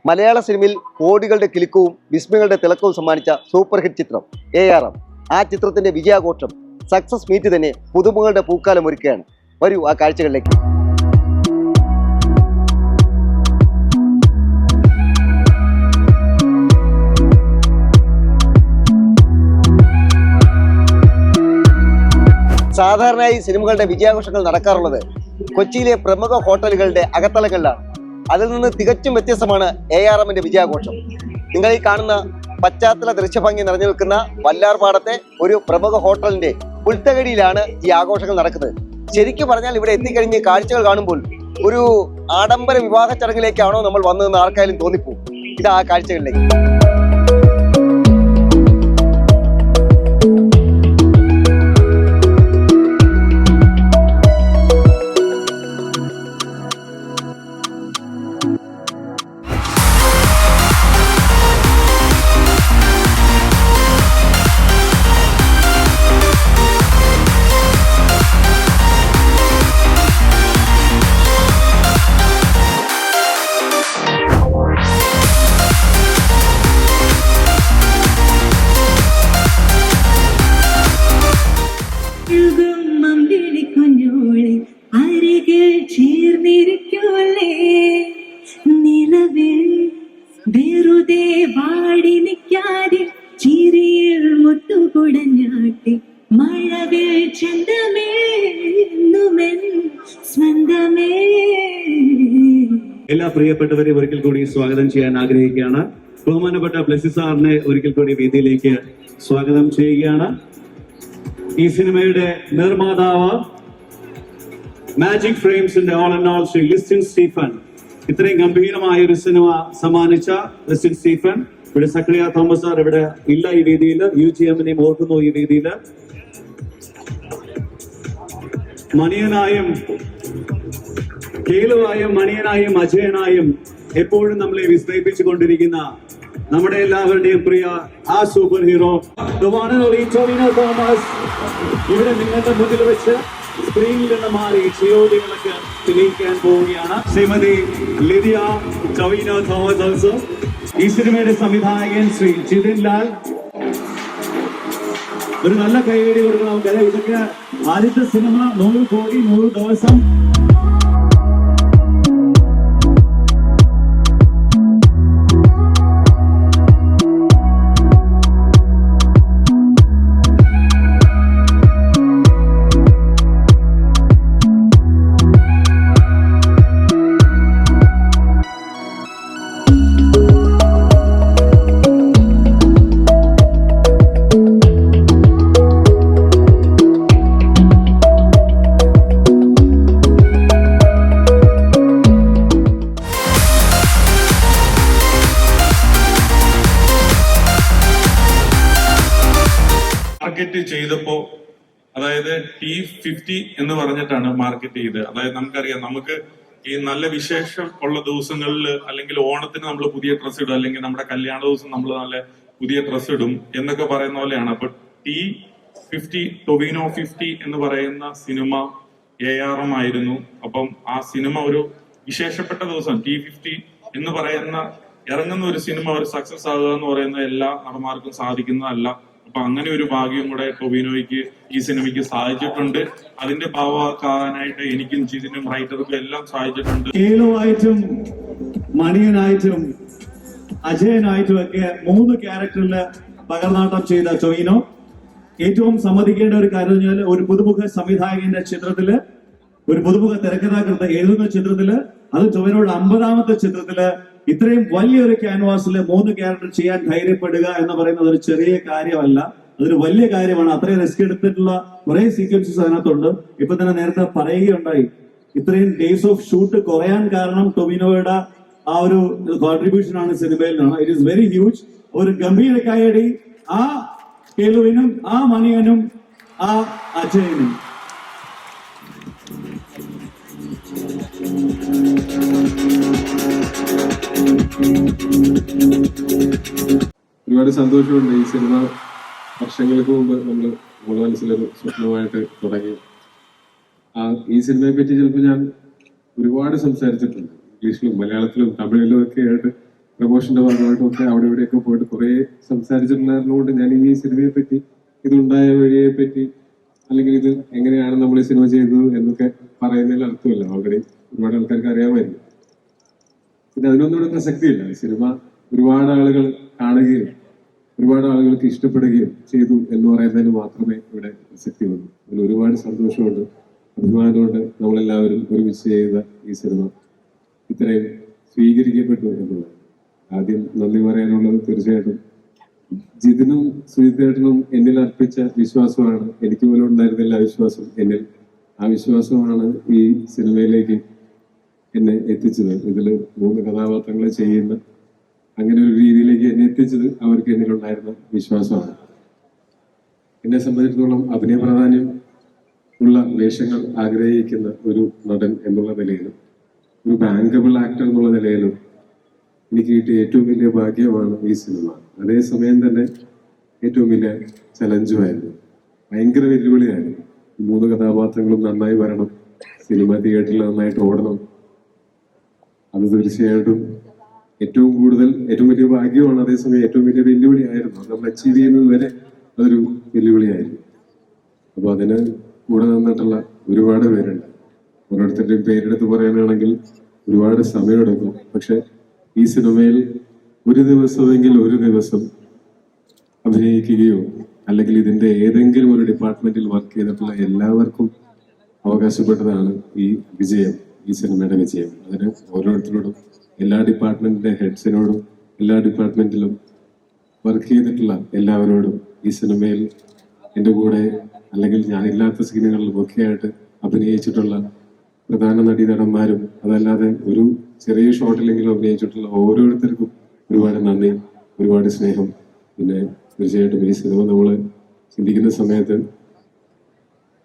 മലയാള സിനിമയിൽ കോടികളുടെ കിലുക്കവും വിസ്മയങ്ങളുടെ തിളക്കവും സമ്മാനിച്ച സൂപ്പർ ഹിറ്റ് ചിത്രം ARM. ആ ചിത്രത്തിന്റെ വിജയാഘോഷം സക്സസ് മീറ്റ് തന്നെ പുതുമുകളുടെ പൂക്കാലം ഒരുക്കുകയാണ്. വരൂ ആ കാഴ്ചകളിലേക്ക്. സാധാരണയായി സിനിമകളുടെ വിജയാഘോഷങ്ങൾ നടക്കാറുള്ളത് കൊച്ചിയിലെ പ്രമുഖ ഹോട്ടലുകളുടെ അകത്തളങ്ങളിലാണ്. അതിൽ നിന്ന് തികച്ചും വ്യത്യസ്തമാണ് ARMന്റെ വിജയാഘോഷം. നിങ്ങൾ ഈ കാണുന്ന പശ്ചാത്തല ദൃശ്യഭംഗി നിറഞ്ഞു നിൽക്കുന്ന വല്ലാർപാടത്തെ ഒരു പ്രമുഖ ഹോട്ടലിന്റെ പുൽത്തകടിയിലാണ് ഈ ആഘോഷങ്ങൾ നടക്കുന്നത്. ശരിക്കും പറഞ്ഞാൽ ഇവിടെ എത്തിക്കഴിഞ്ഞ് കാഴ്ചകൾ കാണുമ്പോൾ ഒരു ആഡംബര വിവാഹ ചടങ്ങിലേക്കാണോ നമ്മൾ വന്നതെന്ന് ആർക്കായാലും തോന്നിപ്പോകും. ഇതാ ആ കാഴ്ചകളിലേക്ക്. എല്ലാ പ്രിയപ്പെട്ടവരെ ഒരിക്കൽ കൂടി സ്വാഗതം ചെയ്യാൻ ആഗ്രഹിക്കുകയാണ്. ബഹുമാനപ്പെട്ട ബ്ലെസ്സി സാറിനെ ഒരിക്കൽ കൂടി വേദിയിലേക്ക് സ്വാഗതം ചെയ്യുകയാണ്. ഈ സിനിമയുടെ നിർമ്മാതാവ് മാജിക് ഫ്രെയിംസിന്റെ all and all Shri Listin Stephen. ഇത്രയും ഗംഭീരമായ ഒരു സിനിമ സമ്മാനിച്ച ലിസ്റ്റിൻ സ്റ്റീഫൻ. ഇവിടെ സക്രിയ തോമസ് സാർ ഇവിടെ ഇല്ല ഈ വേദിയിൽ. UGMനെയും ഓർക്കുന്നു ഈ വേദിയിൽ. മണിയനായും കേളുവായും മണിയനായും അജയനായും എപ്പോഴും നമ്മളെ വിസ്മയിപ്പിച്ചുകൊണ്ടിരിക്കുന്ന നമ്മുടെ എല്ലാവരുടെയും പ്രിയ ആ സൂപ്പർ ഹീറോ ടൊവിനോ തോമസ് ഇവിടെ നിങ്ങളുടെ മുന്നിൽ വെച്ച് സ്ക്രീനിൽ നിന്ന് മാറി ചിയോദികളൊക്കെ തെളിയിക്കാൻ പോവുകയാണ്. Shrimati Lydia Tovino Thomas also. ഈ സിനിമയുടെ സംവിധായകൻ ശ്രീ ജിതിൻ ലാൽ. ഒരു നല്ല കൈയടി കൊടുക്കണം. ഇതൊക്കെ ആദ്യത്തെ സിനിമ 100 കോടി 100 ദിവസം. മാർക്കറ്റ് ചെയ്തപ്പോ അതായത് T50 എന്ന് പറഞ്ഞിട്ടാണ് മാർക്കറ്റ് ചെയ്തത്. അതായത് നമുക്കറിയാം, നമുക്ക് ഈ നല്ല വിശേഷം ഉള്ള ദിവസങ്ങളിൽ അല്ലെങ്കിൽ ഓണത്തിന് നമ്മൾ പുതിയ ഡ്രസ്സ് ഇടും, അല്ലെങ്കിൽ നമ്മുടെ കല്യാണ ദിവസം നമ്മൾ നല്ല പുതിയ ഡ്രസ്സ് ഇടും എന്നൊക്കെ പറയുന്ന പോലെയാണ്. അപ്പൊ T50 ടൊവിനോ 50 എന്ന് പറയുന്ന സിനിമ ARM ആയിരുന്നു. അപ്പം ആ സിനിമ ഒരു വിശേഷപ്പെട്ട ദിവസം T50 എന്ന് പറയുന്ന ഇറങ്ങുന്ന ഒരു സിനിമ ഒരു സക്സസ് ആകുക എന്ന് പറയുന്ന എല്ലാ നടന്മാർക്കും സാധിക്കുന്നതല്ല. അപ്പൊ അങ്ങനെ ഒരു ഭാഗ്യം കൂടെ ടൊവിനോയ്ക്ക് ഈ സിനിമയ്ക്ക് സാധിച്ചിട്ടുണ്ട്. അതിന്റെ ഭാഗമാക്കാനായിട്ട് എനിക്കും ജിതിനും റൈറ്റർക്കും എല്ലാം സാധിച്ചിട്ടുണ്ട്. കേളുവായിട്ടും മണിയനായിട്ടും അജയനായിട്ടും ഒക്കെ 3 ക്യാരക്ടറിൽ പകർന്നാട്ടം ചെയ്ത ടൊവിനോ ഏറ്റവും സമ്മതിക്കേണ്ട ഒരു കാര്യം പറഞ്ഞാൽ ഒരു പുതുമുഖ സംവിധായകന്റെ ചിത്രത്തില്, ഒരു പുതുമുഖ തിരക്കഥാകൃത്ത് എഴുതുന്ന ചിത്രത്തില്, അത് ടൊവിനോയുടെ 50ാമത്തെ ചിത്രത്തില് ഇത്രയും വലിയൊരു ക്യാൻവാസിൽ 3 ക്യാരക്ടർ ചെയ്യാൻ ധൈര്യപ്പെടുക എന്ന് പറയുന്നത് ഒരു ചെറിയ കാര്യമല്ല. അതൊരു വലിയ കാര്യമാണ്. അത്രയും റിസ്ക് എടുത്തിട്ടുള്ള കുറെ സീക്വൻസസ് അതിനകത്തുണ്ട്. ഇപ്പൊ തന്നെ നേരത്തെ പറയുകയുണ്ടായി, ഇത്രയും ഡേയ്സ് ഓഫ് ഷൂട്ട് കുറയാൻ കാരണം ടൊവിനോയുടെ ആ ഒരു കോൺട്രിബ്യൂഷൻ ആണ് സിനിമയിൽ നിന്നാണ്. It is very huge. ഒരു ഗംഭീര കയ്യടി ആ കേളുവിനും ആ മണിയനും ആ അജയനും. ഒരുപാട് സന്തോഷമുണ്ട്. ഈ സിനിമ വർഷങ്ങൾക്ക് മുമ്പ് നമ്മൾ മനസ്സിലൊരു സ്വപ്നമായിട്ട് തുടങ്ങി ഈ സിനിമയെ പറ്റി ചിലപ്പോൾ ഞാൻ ഒരുപാട് സംസാരിച്ചിട്ടുണ്ട്. ഇംഗ്ലീഷിലും മലയാളത്തിലും തമിഴിലും ഒക്കെ ആയിട്ട് പ്രൊമോഷന്റെ ഭാഗമായിട്ടും ഒക്കെ അവിടെ ഇവിടെയൊക്കെ പോയിട്ട് കുറെ സംസാരിച്ചിട്ടുണ്ടായിരുന്നതുകൊണ്ട് ഞാൻ ഈ സിനിമയെ പറ്റി, ഇതുണ്ടായ വഴിയെ പറ്റി, അല്ലെങ്കിൽ ഇത് എങ്ങനെയാണ് നമ്മൾ ഈ സിനിമ ചെയ്തത് എന്നൊക്കെ പറയുന്നതിൽ അർത്ഥമില്ല. ഓൾറെഡി ഒരുപാട് ആൾക്കാർക്ക് അറിയാമായിരുന്നു. പിന്നെ അതിനൊന്നും ഇവിടെ പ്രസക്തിയില്ല. ഈ സിനിമ ഒരുപാട് ആളുകൾ കാണുകയും ഒരുപാട് ആളുകൾക്ക് ഇഷ്ടപ്പെടുകയും ചെയ്തു എന്ന് പറയുന്നതിന് മാത്രമേ ഇവിടെ പ്രസക്തി ഉള്ളൂ. അതിൽ ഒരുപാട് സന്തോഷമുണ്ട്, അഭിമാനമുണ്ട്. നമ്മളെല്ലാവരും ഒരുമിച്ച് ചെയ്ത ഈ സിനിമ ഇത്രയും സ്വീകരിക്കപ്പെട്ടു എന്നുള്ളത്. ആദ്യം നന്ദി പറയാനുള്ളത് തീർച്ചയായിട്ടും ജിതിനും സുജിത്തേട്ടനും എന്നിൽ അർപ്പിച്ച വിശ്വാസമാണ്. എനിക്ക് പോലും ഉണ്ടായിരുന്നില്ല വിശ്വാസം എന്നിൽ. ആ വിശ്വാസമാണ് ഈ സിനിമയിലേക്ക് എന്നെ എത്തിച്ചത്. ഇതിൽ 3 കഥാപാത്രങ്ങളെ ചെയ്യുന്ന അങ്ങനെ ഒരു രീതിയിലേക്ക് എന്നെ എത്തിച്ചത് അവർക്ക് എന്നിലുണ്ടായിരുന്ന വിശ്വാസമാണ്. എന്നെ സംബന്ധിച്ചിടത്തോളം അഭിനയ പ്രാധാന്യം ഉള്ള വേഷങ്ങൾ ആഗ്രഹിക്കുന്ന ഒരു നടൻ എന്നുള്ള നിലയിലും ഒരു ബാങ്കബിൾ ആക്ടർ എന്നുള്ള നിലയിലും എനിക്ക് കിട്ടിയ ഏറ്റവും വലിയ ഭാഗ്യമാണ് ഈ സിനിമ. അതേസമയം തന്നെ ഏറ്റവും വലിയ ചലഞ്ചുമായിരുന്നു, ഭയങ്കര വെല്ലുവിളിയായിരുന്നു. 3 കഥാപാത്രങ്ങളും നന്നായി വരണം, സിനിമ തിയേറ്ററിൽ നന്നായിട്ട് ഓടണം. അത് തീർച്ചയായിട്ടും ഏറ്റവും വലിയ ഭാഗ്യമാണ്, അതേസമയം ഏറ്റവും വലിയ വെല്ലുവിളിയായിരുന്നു. അത് നമ്മൾ അച്ചീവ് ചെയ്യുന്നത് വരെ അതൊരു വെല്ലുവിളിയായിരുന്നു. അപ്പൊ അതിന് കൂടെ നിന്നിട്ടുള്ള ഒരുപാട് പേരുണ്ട്. ഓരോരുത്തരുടെയും പേരെടുത്ത് പറയാനാണെങ്കിൽ ഒരുപാട് സമയമെടുക്കും. പക്ഷെ ഈ സിനിമയിൽ ഒരു ദിവസം അഭിനയിക്കുകയോ അല്ലെങ്കിൽ ഇതിന്റെ ഏതെങ്കിലും ഒരു ഡിപ്പാർട്ട്മെന്റിൽ വർക്ക് ചെയ്തിട്ടുള്ള എല്ലാവർക്കും അവകാശപ്പെട്ടതാണ് ഈ വിജയം, ഈ സിനിമയുടെ വിജയം. അതിന് ഓരോരുത്തരോടും, എല്ലാ ഡിപ്പാർട്ട്മെന്റിന്റെ ഹെഡ്സിനോടും, എല്ലാ ഡിപ്പാർട്ട്മെന്റിലും വർക്ക് ചെയ്തിട്ടുള്ള എല്ലാവരോടും, ഈ സിനിമയിൽ എൻ്റെ കൂടെ അല്ലെങ്കിൽ ഞാനില്ലാത്ത സീനുകളിലും ഒക്കെ ആയിട്ട് അഭിനയിച്ചിട്ടുള്ള പ്രധാന നടീനടന്മാരും അതല്ലാതെ ഒരു ചെറിയ ഷോട്ടിലെങ്കിലും അഭിനയിച്ചിട്ടുള്ള ഓരോരുത്തർക്കും ഒരുപാട് നന്ദി, ഒരുപാട് സ്നേഹം. പിന്നെ തീർച്ചയായിട്ടും ഈ സിനിമ നമ്മൾ ചിന്തിക്കുന്ന സമയത്ത്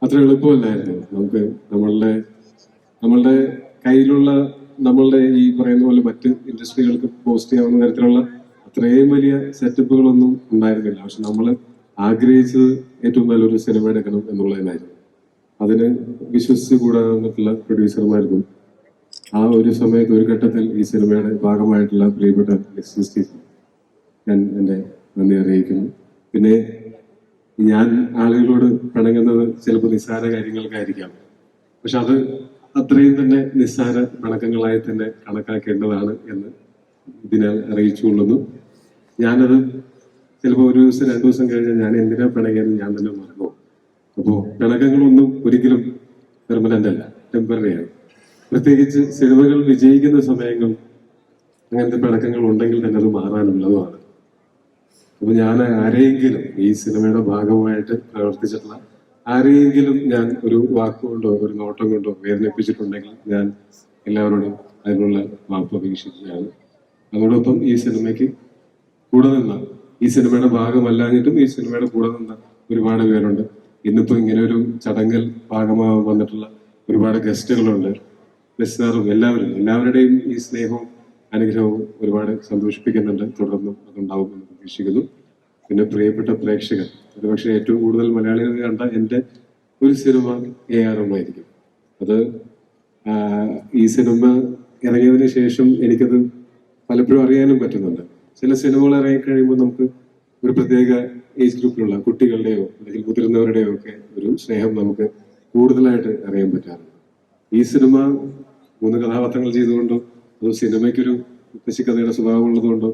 അത്ര എളുപ്പമല്ലായിരുന്നു. നമുക്ക് നമ്മളുടെ കയ്യിലുള്ള നമ്മളുടെ ഈ പറയുന്ന പോലെ മറ്റ് ഇൻഡസ്ട്രികൾക്ക് പോസ്റ്റ് ചെയ്യാവുന്ന തരത്തിലുള്ള അത്രയും വലിയ സെറ്റപ്പുകളൊന്നും ഉണ്ടായിരുന്നില്ല. പക്ഷെ നമ്മൾ ആഗ്രഹിച്ചത് ഏറ്റവും നല്ലൊരു സിനിമ എടുക്കണം എന്നുള്ളതിനായിരുന്നു. അതിന് വിശ്വസിച്ച് കൂടാനുള്ള പ്രൊഡ്യൂസർമാർക്കും ആ ഒരു സമയത്ത് ഒരു ഘട്ടത്തിൽ ഈ സിനിമയുടെ ഭാഗമായിട്ടുള്ള പ്രിയപ്പെട്ട ഞാൻ എൻ്റെ നന്ദി അറിയിക്കുന്നു. പിന്നെ ഞാൻ ആളുകളോട് പിണങ്ങുന്നത് ചിലപ്പോൾ നിസ്സാര കാര്യങ്ങൾക്കായിരിക്കാം, പക്ഷെ അത് അത്രയും തന്നെ നിസ്സാര പിണക്കങ്ങളായി തന്നെ കണക്കാക്കേണ്ടതാണ് എന്ന് ഇതിനാൽ അറിയിച്ചുകൊള്ളുന്നു. ഞാനത് ചിലപ്പോൾ 1 ദിവസം 2 ദിവസം കഴിഞ്ഞാൽ ഞാൻ എന്തിനാ പിണങ്ങിയത് ഞാൻ തന്നെ മറന്നു. അപ്പോൾ പിണക്കങ്ങളൊന്നും ഒരിക്കലും പെർമനന്റ് അല്ല, ടെമ്പററിയാണ്. പ്രത്യേകിച്ച് സിനിമകൾ വിജയിക്കുന്ന സമയങ്ങൾ അങ്ങനത്തെ പിണക്കങ്ങൾ ഉണ്ടെങ്കിൽ തന്നെ അത് മാറാനുള്ളതുമാണ്. അപ്പൊ ഞാൻ ആരെയെങ്കിലും ഈ സിനിമയുടെ ഭാഗമായിട്ട് പ്രവർത്തിച്ചിട്ടുള്ള ആരെയെങ്കിലും ഞാൻ ഒരു വാക്കുകൊണ്ടോ ഒരു നോട്ടം കൊണ്ടോ വേദനിപ്പിച്ചിട്ടുണ്ടെങ്കിൽ ഞാൻ എല്ലാവരോടും അതിനുള്ള മാപ്പ് അപേക്ഷിക്കുകയാണ്. അതോടൊപ്പം ഈ സിനിമയ്ക്ക് കൂടെ നിന്ന, ഈ സിനിമയുടെ ഭാഗമല്ലാഞ്ഞിട്ടും ഈ സിനിമയുടെ കൂടെ നിന്ന ഒരുപാട് പേരുണ്ട്. ഇന്നിപ്പോ ഇങ്ങനെ ഒരു ചടങ്ങിൽ ഭാഗമാകാൻ വന്നിട്ടുള്ള ഒരുപാട് ഗസ്റ്റുകളുണ്ട്. ലിസണറും എല്ലാവരുടെയും ഈ സ്നേഹവും അനുഗ്രഹവും ഒരുപാട് സന്തോഷിപ്പിക്കുന്നുണ്ട്. തുടർന്നും അതുണ്ടാവും എന്ന് പ്രതീക്ഷിക്കുന്നു. പിന്നെ പ്രിയപ്പെട്ട പ്രേക്ഷകർ, ഒരുപക്ഷെ ഏറ്റവും കൂടുതൽ മലയാളികൾ കണ്ട എൻ്റെ ഒരു സിനിമ ARM ആയിരിക്കും. അത് ഈ സിനിമ ഇറങ്ങിയതിനു ശേഷം എനിക്കത് പലപ്പോഴും അറിയാനും പറ്റുന്നുണ്ട്. ചില സിനിമകൾ ഇറങ്ങിക്കഴിയുമ്പോൾ നമുക്ക് ഒരു പ്രത്യേക ഏജ് ഗ്രൂപ്പിലുള്ള കുട്ടികളുടെയോ അല്ലെങ്കിൽ മുതിർന്നവരുടെയോ ഒക്കെ ഒരു സ്നേഹം നമുക്ക് കൂടുതലായിട്ട് അറിയാൻ പറ്റാറുണ്ട്. ഈ സിനിമ 3 കഥാപാത്രങ്ങൾ ചെയ്തുകൊണ്ടോ അതോ സിനിമയ്ക്കൊരു മുത്തശ്ശിക്കഥയുടെ സ്വഭാവം ഉള്ളതുകൊണ്ടോ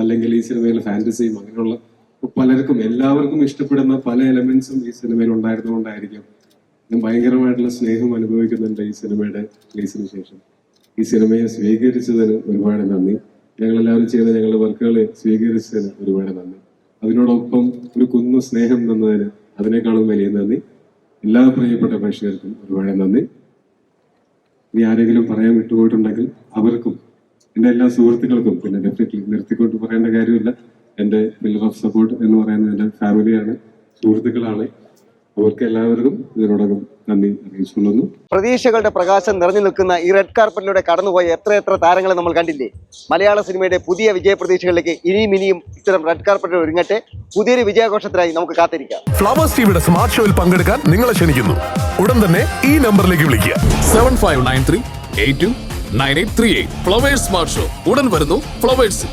അല്ലെങ്കിൽ ഈ സിനിമയിലെ ഫാന്റസിയും അങ്ങനെയുള്ള പലർക്കും എല്ലാവർക്കും ഇഷ്ടപ്പെടുന്ന പല എലമെന്റ്സും ഈ സിനിമയിൽ ഉണ്ടായിരുന്നുകൊണ്ടായിരിക്കും ഞാൻ ഭയങ്കരമായിട്ടുള്ള സ്നേഹം അനുഭവിക്കുന്നുണ്ട് ഈ സിനിമയുടെ റിലീസിന് ശേഷം. ഈ സിനിമയെ സ്വീകരിച്ചതിന് ഒരുപാട് നന്ദി. ഞങ്ങളെല്ലാവരും ചെയ്ത ഞങ്ങളുടെ വർക്കുകളെ സ്വീകരിച്ചതിന് ഒരുപാട് നന്ദി. അതിനോടൊപ്പം ഒരു കുന്നു സ്നേഹം തന്നതിന് അതിനേക്കാളും വലിയ നന്ദി. എല്ലാ പ്രിയപ്പെട്ട പ്രേക്ഷകർക്കും ഒരുപാട് നന്ദി. ഇനി ആരെങ്കിലും പറയാൻ വിട്ടുപോയിട്ടുണ്ടെങ്കിൽ അവർക്കും എൻ്റെ എല്ലാ സുഹൃത്തുക്കൾക്കും, പിന്നെ ഡെഫിനറ്റ്ലി നിർത്തിക്കൊണ്ട് പറയേണ്ട കാര്യമില്ല, എൻ്റെ പില്ലർ ഓഫ് സപ്പോർട്ട് എന്ന് പറയുന്നത് എൻ്റെ ഫാമിലിയാണ്, സുഹൃത്തുക്കളാണ്. അവർക്ക് എല്ലാവർക്കും ഇതിനോടകം നന്ദി അറിയിച്ചുകൊള്ളുന്നു. പ്രതീക്ഷകളുടെ പ്രകാശം നിറഞ്ഞു നിൽക്കുന്ന ഈ റെഡ് കാർപ്പറ്റിലൂടെ കടന്നുപോയ എത്ര താരങ്ങളെ നമ്മൾ കണ്ടില്ലേ. മലയാള സിനിമയുടെ പുതിയ വിജയ പ്രതീക്ഷകളിലേക്ക് ഇനിയും ഇത്തരം റെഡ് കാർപ്പറ്റിൽ ഒരുങ്ങട്ടെ. പുതിയൊരു വിജയാഘോഷത്തിനായി നമുക്ക് കാത്തിരിക്കാം. ഫ്ലവേഴ്സ് ടിവിയുടെ സ്മാർട്ട് ഷോയിൽ പങ്കെടുക്കാൻ നിങ്ങളെ ക്ഷണിക്കുന്നു. ഉടൻ തന്നെ ഈ നമ്പറിലേക്ക് വിളിക്കുക. 7593829838. ഫ്ലവേഴ്സ് സ്മാർട്ട് ഷോ ഉടൻ വരുന്നു ഫ്ലവേഴ്സ്.